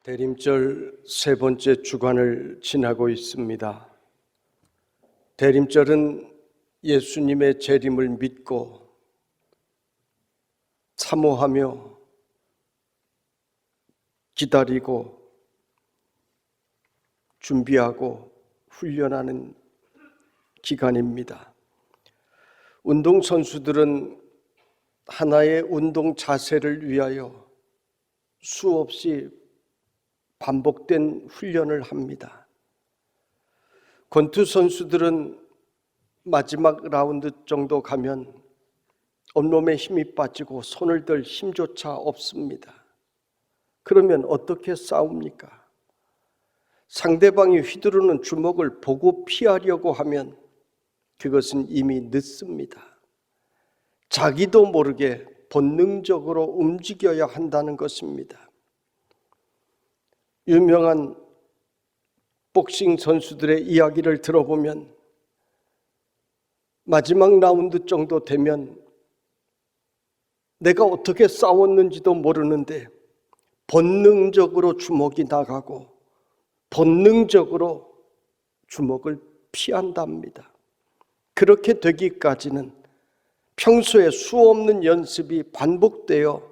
대림절 세 번째 주간을 지나고 있습니다. 대림절은 예수님의 재림을 믿고 사모하며 기다리고 준비하고 훈련하는 기간입니다. 운동선수들은 하나의 운동 자세를 위하여 수없이 반복된 훈련을 합니다. 권투 선수들은 마지막 라운드 정도 가면 온몸에 힘이 빠지고 손을 들 힘조차 없습니다. 그러면 어떻게 싸웁니까? 상대방이 휘두르는 주먹을 보고 피하려고 하면 그것은 이미 늦습니다. 자기도 모르게 본능적으로 움직여야 한다는 것입니다. 유명한 복싱 선수들의 이야기를 들어보면 마지막 라운드 정도 되면 내가 어떻게 싸웠는지도 모르는데 본능적으로 주먹이 나가고 본능적으로 주먹을 피한답니다. 그렇게 되기까지는 평소에 수없는 연습이 반복되어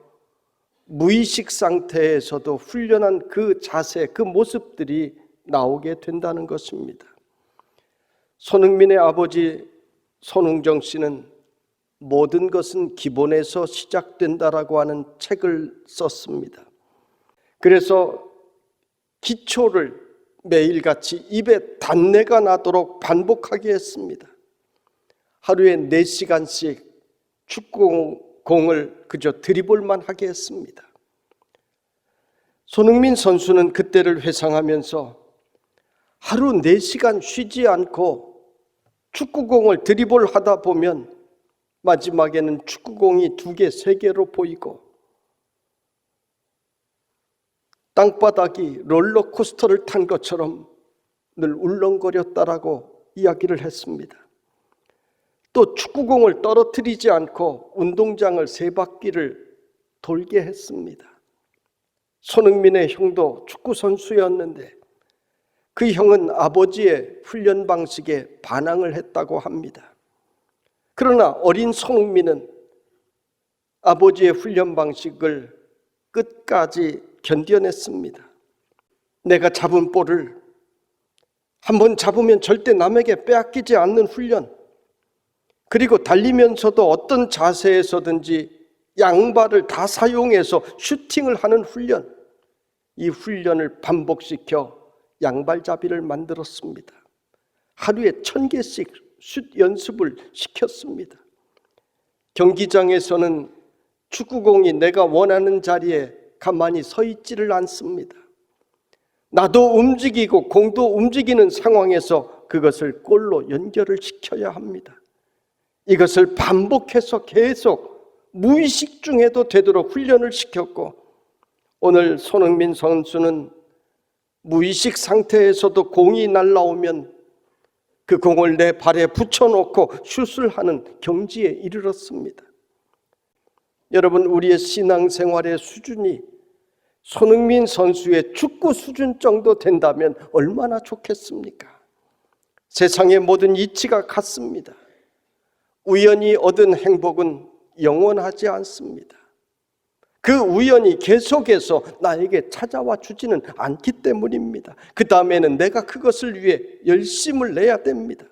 무의식 상태에서도 훈련한 그 자세, 그 모습들이 나오게 된다는 것입니다. 손흥민의 아버지 손흥정 씨는 모든 것은 기본에서 시작된다라고 하는 책을 썼습니다. 그래서 기초를 매일같이 입에 단내가 나도록 반복하게 했습니다. 하루에 4시간씩 축구공을 그저 드리블만 하게 했습니다. 손흥민 선수는 그때를 회상하면서 하루 4시간 쉬지 않고 축구공을 드리블하다 보면 마지막에는 축구공이 2개, 3개로 보이고 땅바닥이 롤러코스터를 탄 것처럼 늘 울렁거렸다라고 이야기를 했습니다. 또 축구공을 떨어뜨리지 않고 운동장을 3바퀴를 돌게 했습니다. 손흥민의 형도 축구선수였는데 그 형은 아버지의 훈련 방식에 반항을 했다고 합니다. 그러나 어린 손흥민은 아버지의 훈련 방식을 끝까지 견뎌냈습니다. 내가 잡은 볼을 한번 잡으면 절대 남에게 빼앗기지 않는 훈련, 그리고 달리면서도 어떤 자세에서든지 양발을 다 사용해서 슈팅을 하는 훈련, 이 훈련을 반복시켜 양발잡이를 만들었습니다. 하루에 1000개씩 슛 연습을 시켰습니다. 경기장에서는 축구공이 내가 원하는 자리에 가만히 서 있지를 않습니다. 나도 움직이고 공도 움직이는 상황에서 그것을 골로 연결을 시켜야 합니다. 이것을 반복해서 계속 무의식 중에도 되도록 훈련을 시켰고, 오늘 손흥민 선수는 무의식 상태에서도 공이 날아오면 그 공을 내 발에 붙여놓고 슛을 하는 경지에 이르렀습니다. 여러분, 우리의 신앙생활의 수준이 손흥민 선수의 축구 수준 정도 된다면 얼마나 좋겠습니까? 세상의 모든 이치가 같습니다. 우연히 얻은 행복은 영원하지 않습니다. 그 우연이 계속해서 나에게 찾아와 주지는 않기 때문입니다. 그 다음에는 내가 그것을 위해 열심을 내야 됩니다.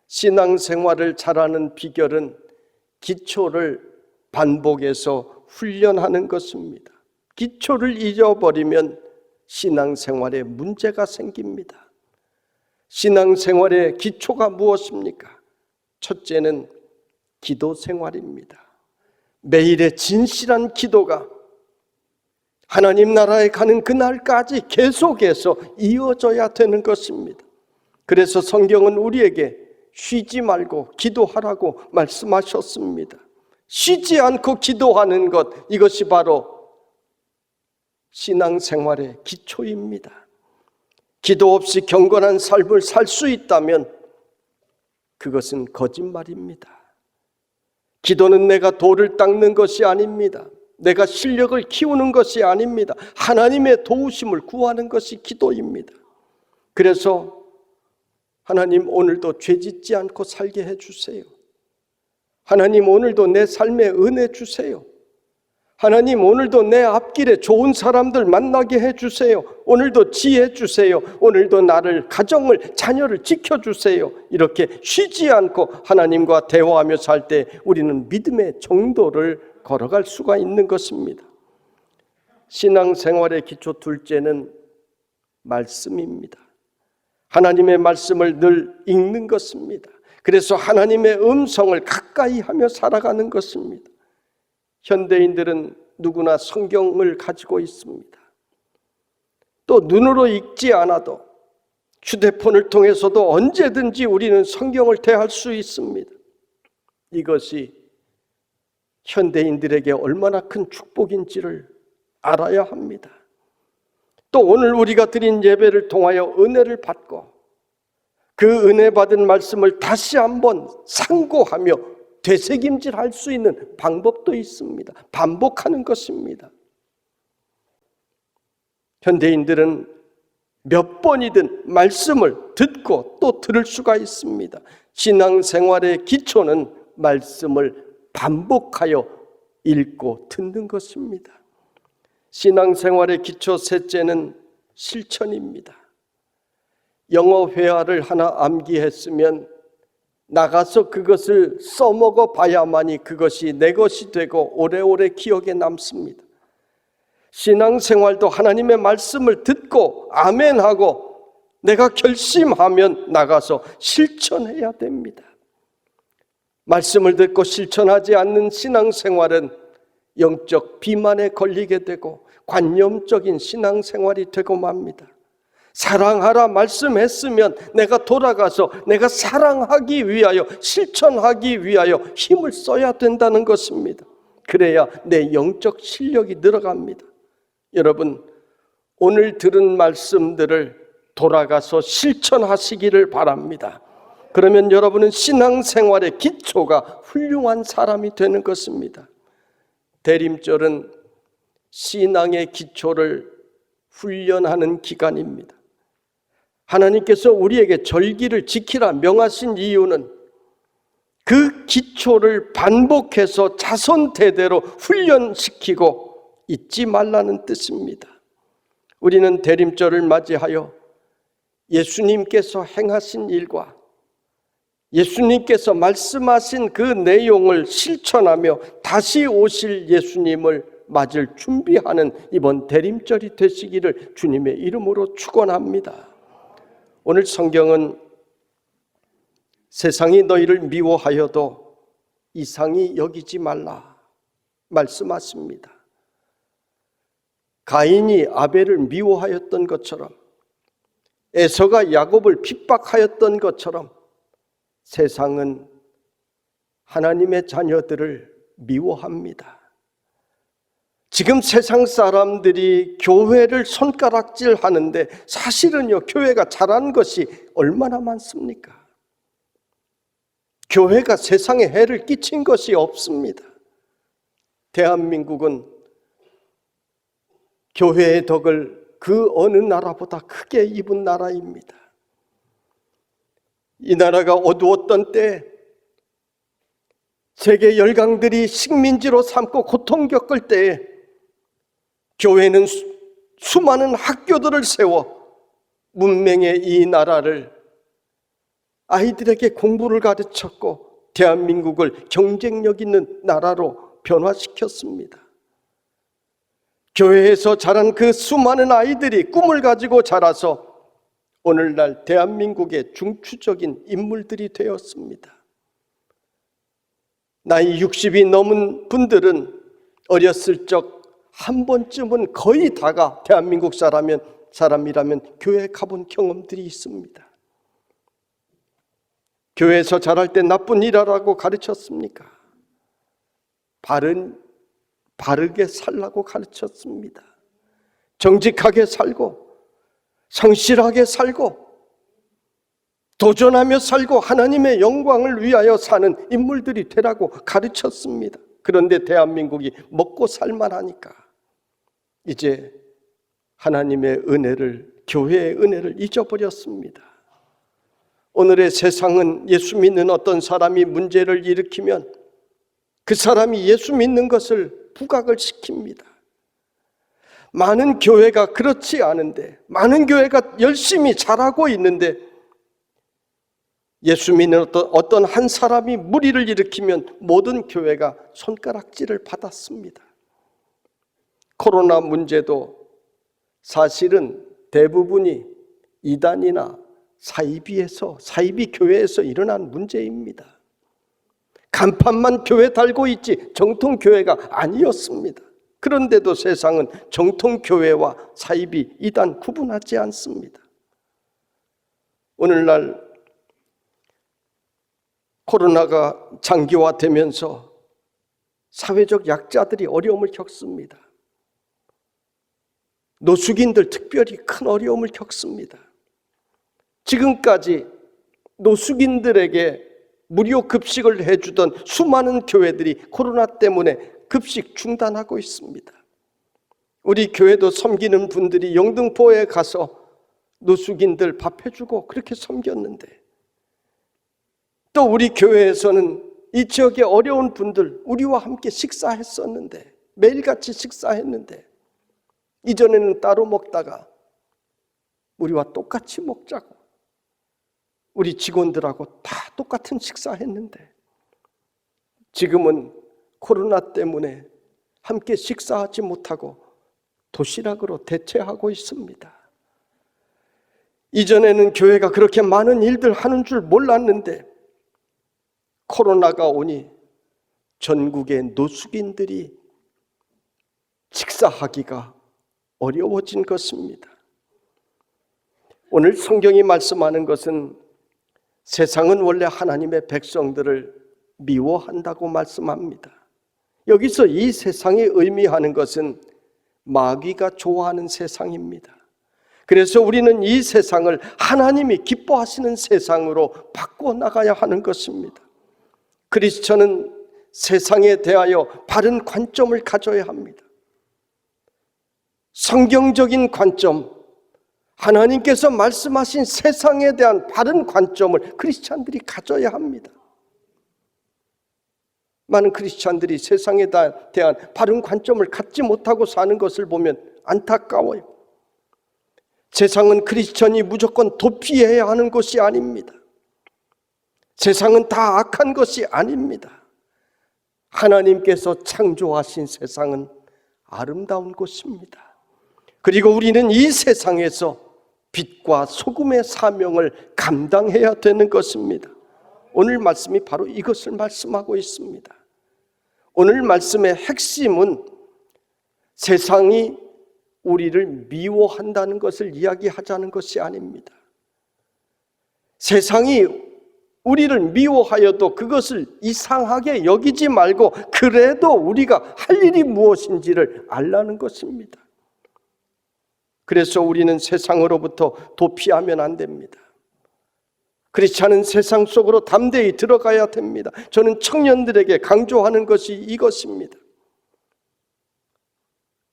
신앙생활을 잘하는 비결은 기초를 반복해서 훈련하는 것입니다. 기초를 잊어버리면 신앙생활에 문제가 생깁니다. 신앙생활의 기초가 무엇입니까? 첫째는 기도 생활입니다. 매일의 진실한 기도가 하나님 나라에 가는 그날까지 계속해서 이어져야 되는 것입니다. 그래서 성경은 우리에게 쉬지 말고 기도하라고 말씀하셨습니다. 쉬지 않고 기도하는 것, 이것이 바로 신앙생활의 기초입니다. 기도 없이 경건한 삶을 살 수 있다면 그것은 거짓말입니다. 기도는 내가 돌을 닦는 것이 아닙니다. 내가 실력을 키우는 것이 아닙니다. 하나님의 도우심을 구하는 것이 기도입니다. 그래서 하나님 오늘도 죄짓지 않고 살게 해주세요. 하나님 오늘도 내 삶에 은혜 주세요. 하나님 오늘도 내 앞길에 좋은 사람들 만나게 해주세요. 오늘도 지혜 주세요. 오늘도 나를, 가정을, 자녀를 지켜주세요. 이렇게 쉬지 않고 하나님과 대화하며 살 때 우리는 믿음의 정도를 걸어갈 수가 있는 것입니다. 신앙생활의 기초 둘째는 말씀입니다. 하나님의 말씀을 늘 읽는 것입니다. 그래서 하나님의 음성을 가까이 하며 살아가는 것입니다. 현대인들은 누구나 성경을 가지고 있습니다. 또 눈으로 읽지 않아도 휴대폰을 통해서도 언제든지 우리는 성경을 대할 수 있습니다. 이것이 현대인들에게 얼마나 큰 축복인지를 알아야 합니다. 또 오늘 우리가 드린 예배를 통하여 은혜를 받고 그 은혜 받은 말씀을 다시 한번 상고하며 되새김질할 수 있는 방법도 있습니다. 반복하는 것입니다. 현대인들은 몇 번이든 말씀을 듣고 또 들을 수가 있습니다. 신앙생활의 기초는 말씀을 반복하여 읽고 듣는 것입니다. 신앙생활의 기초 셋째는 실천입니다. 영어 회화를 하나 암기했으면 나가서 그것을 써먹어 봐야만이 그것이 내 것이 되고 오래오래 기억에 남습니다. 신앙생활도 하나님의 말씀을 듣고 아멘하고 내가 결심하면 나가서 실천해야 됩니다. 말씀을 듣고 실천하지 않는 신앙생활은 영적 비만에 걸리게 되고 관념적인 신앙생활이 되고 맙니다. 사랑하라 말씀했으면 내가 돌아가서 내가 사랑하기 위하여, 실천하기 위하여 힘을 써야 된다는 것입니다. 그래야 내 영적 실력이 늘어갑니다. 여러분, 오늘 들은 말씀들을 돌아가서 실천하시기를 바랍니다. 그러면 여러분은 신앙생활의 기초가 훌륭한 사람이 되는 것입니다. 대림절은 신앙의 기초를 훈련하는 기간입니다. 하나님께서 우리에게 절기를 지키라 명하신 이유는 그 기초를 반복해서 자손 대대로 훈련시키고 잊지 말라는 뜻입니다. 우리는 대림절을 맞이하여 예수님께서 행하신 일과 예수님께서 말씀하신 그 내용을 실천하며 다시 오실 예수님을 맞을 준비하는 이번 대림절이 되시기를 주님의 이름으로 축원합니다. 오늘 성경은 세상이 너희를 미워하여도 이상히 여기지 말라 말씀하십니다. 가인이 아벨을 미워하였던 것처럼, 에서가 야곱을 핍박하였던 것처럼 세상은 하나님의 자녀들을 미워합니다. 지금 세상 사람들이 교회를 손가락질 하는데 사실은요, 교회가 잘한 것이 얼마나 많습니까? 교회가 세상에 해를 끼친 것이 없습니다. 대한민국은 교회의 덕을 그 어느 나라보다 크게 입은 나라입니다. 이 나라가 어두웠던 때 세계 열강들이 식민지로 삼고 고통 겪을 때에 교회는 수많은 학교들을 세워 문명의 이 나라를, 아이들에게 공부를 가르쳤고 대한민국을 경쟁력 있는 나라로 변화시켰습니다. 교회에서 자란 그 수많은 아이들이 꿈을 가지고 자라서 오늘날 대한민국의 중추적인 인물들이 되었습니다. 나이 60이 넘은 분들은 어렸을 적 한 번쯤은 거의 다가 대한민국 사람이라면 교회 가본 경험들이 있습니다. 교회에서 자랄 때 나쁜 일 하라고 가르쳤습니까? 바르게 살라고 가르쳤습니다. 정직하게 살고 성실하게 살고 도전하며 살고 하나님의 영광을 위하여 사는 인물들이 되라고 가르쳤습니다. 그런데 대한민국이 먹고 살만하니까 이제 하나님의 은혜를, 교회의 은혜를 잊어버렸습니다. 오늘의 세상은 예수 믿는 어떤 사람이 문제를 일으키면 그 사람이 예수 믿는 것을 부각을 시킵니다. 많은 교회가 그렇지 않은데, 많은 교회가 열심히 잘하고 있는데 예수 믿는 어떤 한 사람이 무리를 일으키면 모든 교회가 손가락질을 받았습니다. 코로나 문제도 사실은 대부분이 이단이나 사이비 교회에서 일어난 문제입니다. 간판만 교회 달고 있지 정통 교회가 아니었습니다. 그런데도 세상은 정통 교회와 사이비, 이단 구분하지 않습니다. 오늘날 코로나가 장기화되면서 사회적 약자들이 어려움을 겪습니다. 노숙인들 특별히 큰 어려움을 겪습니다. 지금까지 노숙인들에게 무료 급식을 해주던 수많은 교회들이 코로나 때문에 급식 중단하고 있습니다. 우리 교회도 섬기는 분들이 영등포에 가서 노숙인들 밥 해주고 그렇게 섬겼는데, 또 우리 교회에서는 이 지역의 어려운 분들 우리와 함께 식사했었는데, 매일같이 식사했는데, 이전에는 따로 먹다가 우리와 똑같이 먹자고 우리 직원들하고 다 똑같은 식사했는데, 지금은 코로나 때문에 함께 식사하지 못하고 도시락으로 대체하고 있습니다. 이전에는 교회가 그렇게 많은 일들 하는 줄 몰랐는데 코로나가 오니 전국의 노숙인들이 식사하기가 어려워진 것입니다. 오늘 성경이 말씀하는 것은 세상은 원래 하나님의 백성들을 미워한다고 말씀합니다. 여기서 이 세상이 의미하는 것은 마귀가 좋아하는 세상입니다. 그래서 우리는 이 세상을 하나님이 기뻐하시는 세상으로 바꿔나가야 하는 것입니다. 크리스천은 세상에 대하여 바른 관점을 가져야 합니다. 성경적인 관점, 하나님께서 말씀하신 세상에 대한 바른 관점을 크리스찬들이 가져야 합니다. 많은 크리스찬들이 세상에 대한 바른 관점을 갖지 못하고 사는 것을 보면 안타까워요. 세상은 크리스찬이 무조건 도피해야 하는 것이 아닙니다. 세상은 다 악한 것이 아닙니다. 하나님께서 창조하신 세상은 아름다운 곳입니다. 그리고 우리는 이 세상에서 빛과 소금의 사명을 감당해야 되는 것입니다. 오늘 말씀이 바로 이것을 말씀하고 있습니다. 오늘 말씀의 핵심은 세상이 우리를 미워한다는 것을 이야기하자는 것이 아닙니다. 세상이 우리를 미워하여도 그것을 이상하게 여기지 말고 그래도 우리가 할 일이 무엇인지를 알라는 것입니다. 그래서 우리는 세상으로부터 도피하면 안 됩니다. 그렇지 않은 세상 속으로 담대히 들어가야 됩니다. 저는 청년들에게 강조하는 것이 이것입니다.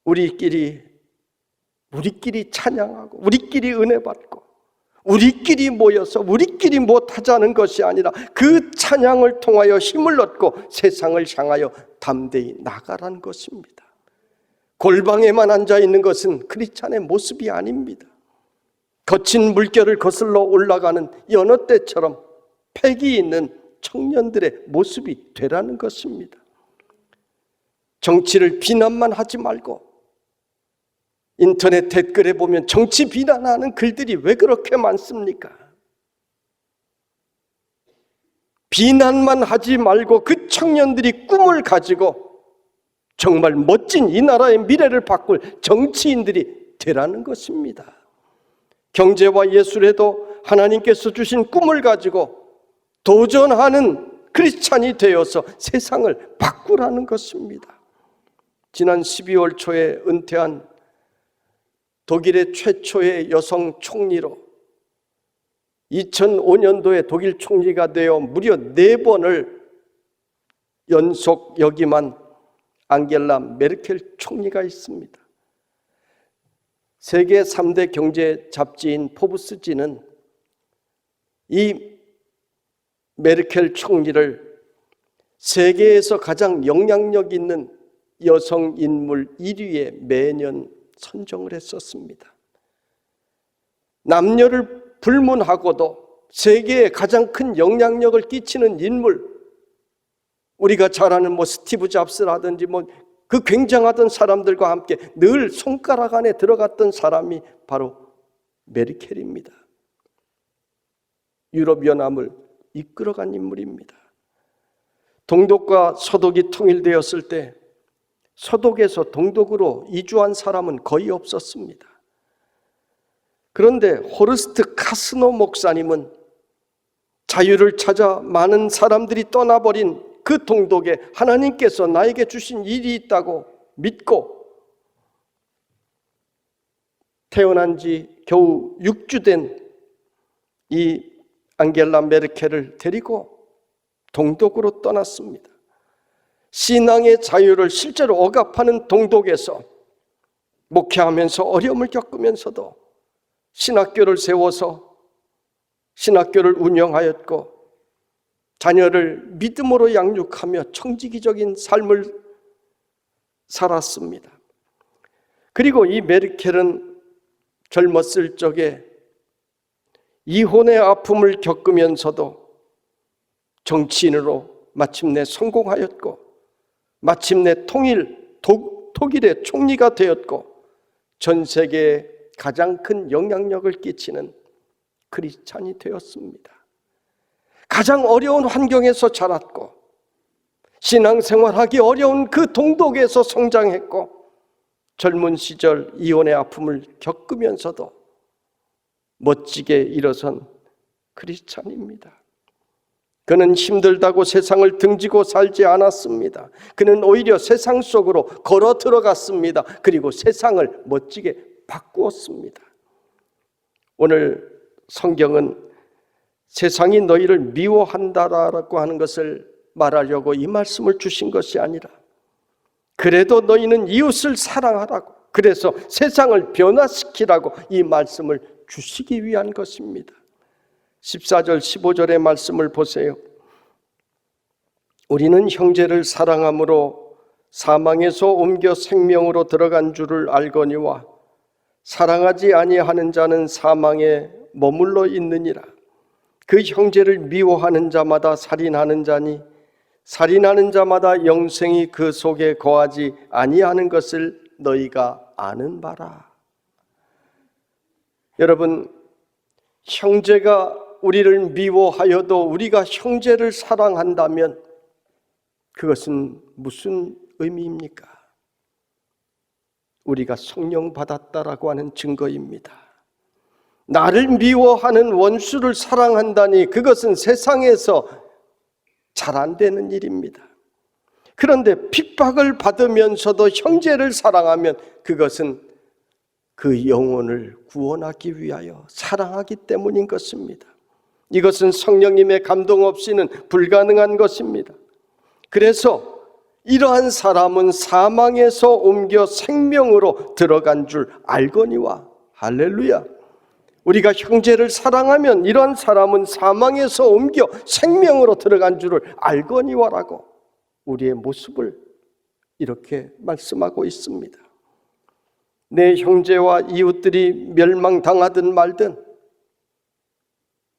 우리끼리 찬양하고 우리끼리 은혜 받고 우리끼리 모여서 우리끼리 못하자는 것이 아니라 그 찬양을 통하여 힘을 얻고 세상을 향하여 담대히 나가라는 것입니다. 골방에만 앉아있는 것은 크리스찬의 모습이 아닙니다. 거친 물결을 거슬러 올라가는 연어떼처럼 패기 있는 청년들의 모습이 되라는 것입니다. 정치를 비난만 하지 말고, 인터넷 댓글에 보면 정치 비난하는 글들이 왜 그렇게 많습니까? 비난만 하지 말고 그 청년들이 꿈을 가지고 정말 멋진 이 나라의 미래를 바꿀 정치인들이 되라는 것입니다. 경제와 예술에도 하나님께서 주신 꿈을 가지고 도전하는 크리스찬이 되어서 세상을 바꾸라는 것입니다. 지난 12월 초에 은퇴한 독일의 최초의 여성 총리로 2005년도에 독일 총리가 되어 무려 4번을 연속 역임한 앙겔라 메르켈 총리가 있습니다. 세계 3대 경제 잡지인 포브스지는 이 메르켈 총리를 세계에서 가장 영향력 있는 여성 인물 1위에 매년 선정을 했었습니다. 남녀를 불문하고도 세계에 가장 큰 영향력을 끼치는 인물, 우리가 잘 아는 스티브 잡스라든지 그 굉장하던 사람들과 함께 늘 손가락 안에 들어갔던 사람이 바로 메르켈입니다. 유럽연합을 이끌어간 인물입니다. 동독과 서독이 통일되었을 때 서독에서 동독으로 이주한 사람은 거의 없었습니다. 그런데 호르스트 카스노 목사님은 자유를 찾아 많은 사람들이 떠나버린 그 동독에 하나님께서 나에게 주신 일이 있다고 믿고 태어난 지 겨우 6주 된 이 앙겔라 메르켈을 데리고 동독으로 떠났습니다. 신앙의 자유를 실제로 억압하는 동독에서 목회하면서 어려움을 겪으면서도 신학교를 세워서 신학교를 운영하였고 자녀를 믿음으로 양육하며 청지기적인 삶을 살았습니다. 그리고 이 메르켈은 젊었을 적에 이혼의 아픔을 겪으면서도 정치인으로 마침내 성공하였고 마침내 독일의 총리가 되었고 전 세계에 가장 큰 영향력을 끼치는 크리스찬이 되었습니다. 가장 어려운 환경에서 자랐고 신앙생활하기 어려운 그 동독에서 성장했고 젊은 시절 이혼의 아픔을 겪으면서도 멋지게 일어선 크리스찬입니다. 그는 힘들다고 세상을 등지고 살지 않았습니다. 그는 오히려 세상 속으로 걸어 들어갔습니다. 그리고 세상을 멋지게 바꾸었습니다. 오늘 성경은 세상이 너희를 미워한다라고 하는 것을 말하려고 이 말씀을 주신 것이 아니라 그래도 너희는 이웃을 사랑하라고, 그래서 세상을 변화시키라고 이 말씀을 주시기 위한 것입니다. 14절 15절의 말씀을 보세요. 우리는 형제를 사랑함으로 사망에서 옮겨 생명으로 들어간 줄을 알거니와 사랑하지 아니하는 자는 사망에 머물러 있느니라. 그 형제를 미워하는 자마다 살인하는 자니 살인하는 자마다 영생이 그 속에 거하지 아니하는 것을 너희가 아는 바라. 여러분, 형제가 우리를 미워하여도 우리가 형제를 사랑한다면 그것은 무슨 의미입니까? 우리가 성령 받았다라고 하는 증거입니다. 나를 미워하는 원수를 사랑한다니 그것은 세상에서 잘 안 되는 일입니다. 그런데 핍박을 받으면서도 형제를 사랑하면 그것은 그 영혼을 구원하기 위하여 사랑하기 때문인 것입니다. 이것은 성령님의 감동 없이는 불가능한 것입니다. 그래서 이러한 사람은 사망에서 옮겨 생명으로 들어간 줄 알거니와. 할렐루야. 우리가 형제를 사랑하면 이러한 사람은 사망에서 옮겨 생명으로 들어간 줄을 알거니와라고 우리의 모습을 이렇게 말씀하고 있습니다. 내 형제와 이웃들이 멸망당하든 말든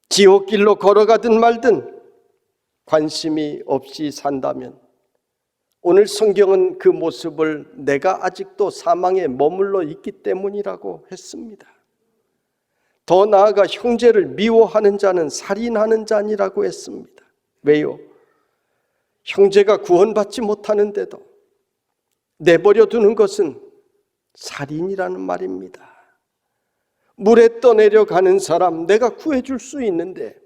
지옥길로 걸어가든 말든 관심이 없이 산다면 오늘 성경은 그 모습을 내가 아직도 사망에 머물러 있기 때문이라고 했습니다. 더 나아가 형제를 미워하는 자는 살인하는 자니라고 했습니다. 왜요? 형제가 구원받지 못하는데도 내버려 두는 것은 살인이라는 말입니다. 물에 떠내려가는 사람 내가 구해줄 수 있는데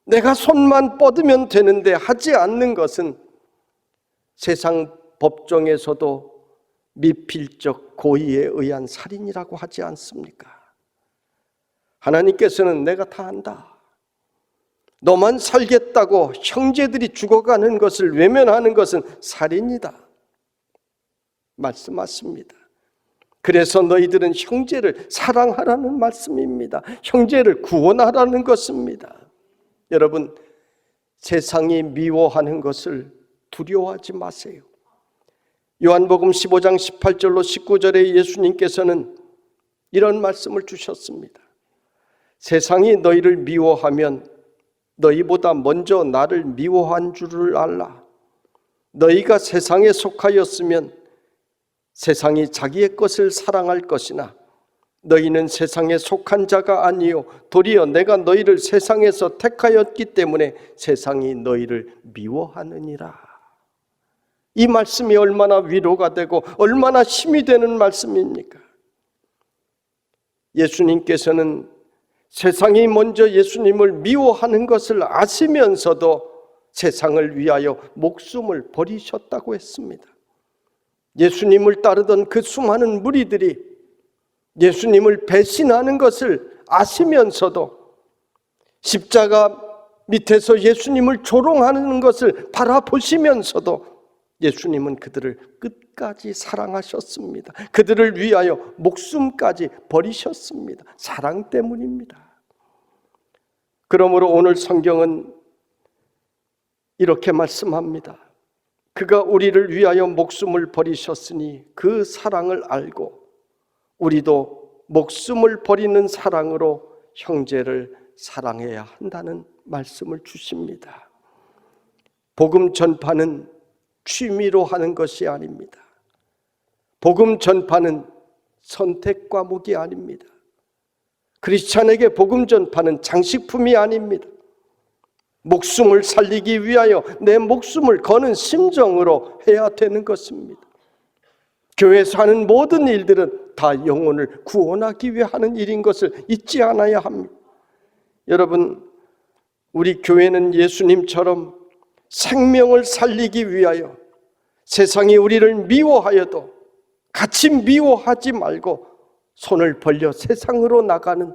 내가 손만 뻗으면 되는데 하지 않는 것은 세상 법정에서도 미필적 고의에 의한 살인이라고 하지 않습니까? 하나님께서는 내가 다 안다. 너만 살겠다고 형제들이 죽어가는 것을 외면하는 것은 살인이다. 말씀하십니다. 그래서 너희들은 형제를 사랑하라는 말씀입니다. 형제를 구원하라는 것입니다. 여러분, 세상이 미워하는 것을 두려워하지 마세요. 요한복음 15장 18절로 19절에 예수님께서는 이런 말씀을 주셨습니다. 세상이 너희를 미워하면 너희보다 먼저 나를 미워한 줄을 알라. 너희가 세상에 속하였으면 세상이 자기의 것을 사랑할 것이나 너희는 세상에 속한 자가 아니요 도리어 내가 너희를 세상에서 택하였기 때문에 세상이 너희를 미워하느니라. 이 말씀이 얼마나 위로가 되고 얼마나 힘이 되는 말씀입니까? 예수님께서는 세상이 먼저 예수님을 미워하는 것을 아시면서도 세상을 위하여 목숨을 버리셨다고 했습니다. 예수님을 따르던 그 수많은 무리들이 예수님을 배신하는 것을 아시면서도 십자가 밑에서 예수님을 조롱하는 것을 바라보시면서도 예수님은 그들을 끝까지 사랑하셨습니다. 그들을 위하여 목숨까지 버리셨습니다. 사랑 때문입니다. 그러므로 오늘 성경은 이렇게 말씀합니다. 그가 우리를 위하여 목숨을 버리셨으니 그 사랑을 알고 우리도 목숨을 버리는 사랑으로 형제를 사랑해야 한다는 말씀을 주십니다. 복음 전파는 취미로 하는 것이 아닙니다. 복음 전파는 선택 과목이 아닙니다. 크리스찬에게 복음 전파는 장식품이 아닙니다. 목숨을 살리기 위하여 내 목숨을 거는 심정으로 해야 되는 것입니다. 교회에서 하는 모든 일들은 다 영혼을 구원하기 위해 하는 일인 것을 잊지 않아야 합니다. 여러분, 우리 교회는 예수님처럼 생명을 살리기 위하여 세상이 우리를 미워하여도 같이 미워하지 말고 손을 벌려 세상으로 나가는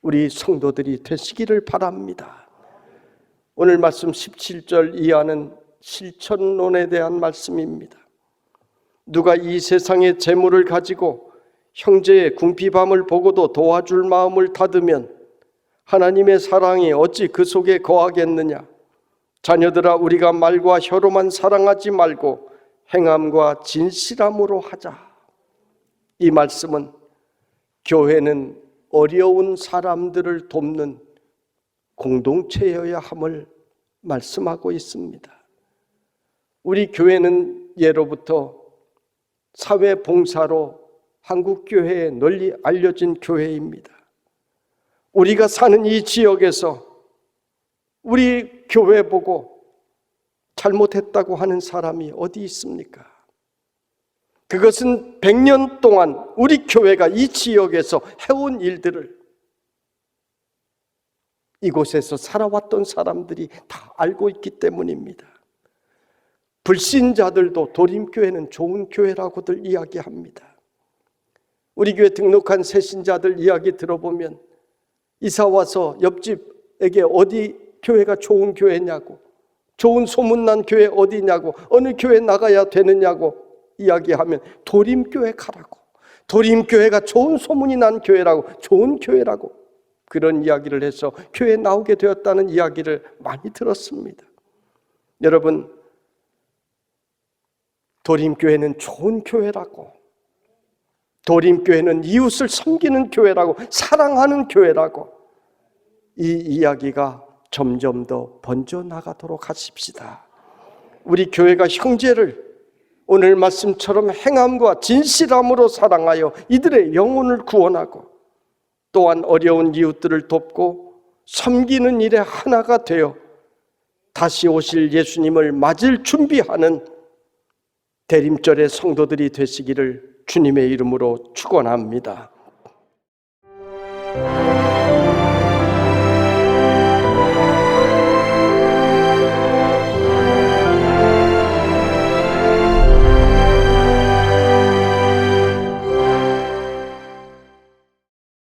우리 성도들이 되시기를 바랍니다. 오늘 말씀 17절 이하는 실천론에 대한 말씀입니다. 누가 이 세상의 재물을 가지고 형제의 궁핍함을 보고도 도와줄 마음을 닫으면 하나님의 사랑이 어찌 그 속에 거하겠느냐. 자녀들아, 우리가 말과 혀로만 사랑하지 말고 행함과 진실함으로 하자. 이 말씀은 교회는 어려운 사람들을 돕는 공동체여야 함을 말씀하고 있습니다. 우리 교회는 예로부터 사회봉사로 한국교회에 널리 알려진 교회입니다. 우리가 사는 이 지역에서 우리 교회 보고 잘못했다고 하는 사람이 어디 있습니까? 그것은 100년 동안 우리 교회가 이 지역에서 해온 일들을 이곳에서 살아왔던 사람들이 다 알고 있기 때문입니다. 불신자들도 도림교회는 좋은 교회라고들 이야기합니다. 우리 교회 등록한 새신자들 이야기 들어보면 이사와서 옆집에게 어디 교회가 좋은 교회냐고, 좋은 소문난 교회 어디냐고, 어느 교회 나가야 되느냐고 이야기하면 도림교회 가라고, 도림교회가 좋은 소문이 난 교회라고, 좋은 교회라고 그런 이야기를 해서 교회에 나오게 되었다는 이야기를 많이 들었습니다. 여러분, 도림교회는 좋은 교회라고, 도림교회는 이웃을 섬기는 교회라고, 사랑하는 교회라고, 이 이야기가 점점 더 번져나가도록 하십시다. 우리 교회가 형제를 오늘 말씀처럼 행함과 진실함으로 사랑하여 이들의 영혼을 구원하고 또한 어려운 이웃들을 돕고 섬기는 일에 하나가 되어 다시 오실 예수님을 맞을 준비하는 대림절의 성도들이 되시기를 주님의 이름으로 축원합니다.